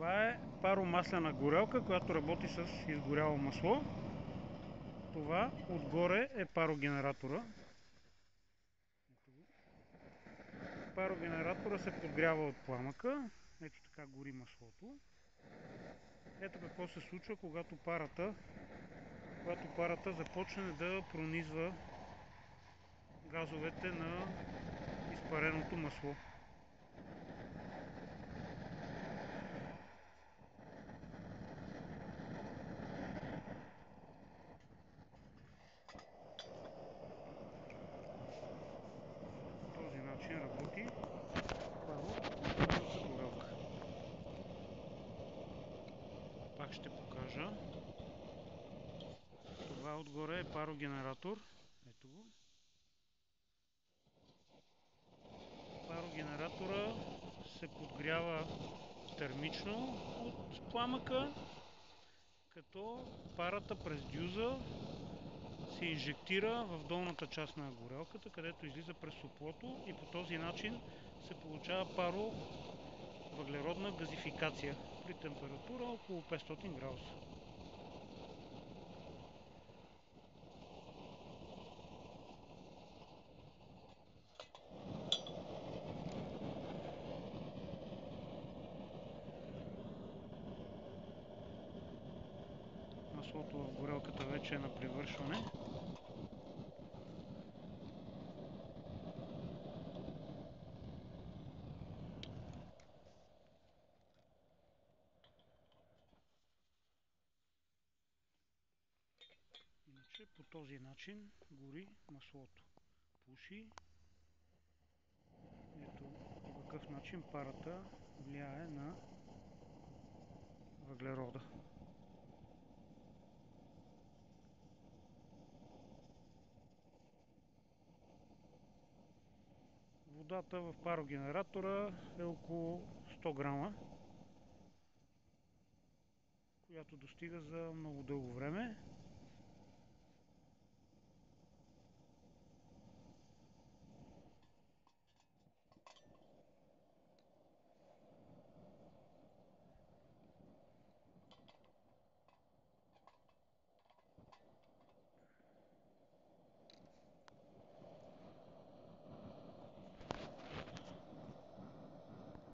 Това е паромаслена горелка, която работи с изгоряло масло. Това отгоре е парогенератора. Парогенератора се подгрява от пламъка. Ето така гори маслото. Ето какво се случва, когато парата започне да пронизва газовете на изпареното масло. По този начин работи парогенераторната горелка. Пак ще покажа. Това отгоре е парогенератор. Ето го. Парогенератора се подгрява термично от пламъка, като парата през дюза се инжектира в долната част на горелката, където излиза през соплото и по този начин се получава паровъглеродна газификация при температура около 500 градуса. Маслото в горелката вече е на привършване. Иначе по този начин гори маслото. Пуши. Ето по какъв начин парата влияе на въглерода. Водата в парогенератора е около 100 грама, която достига за много дълго време.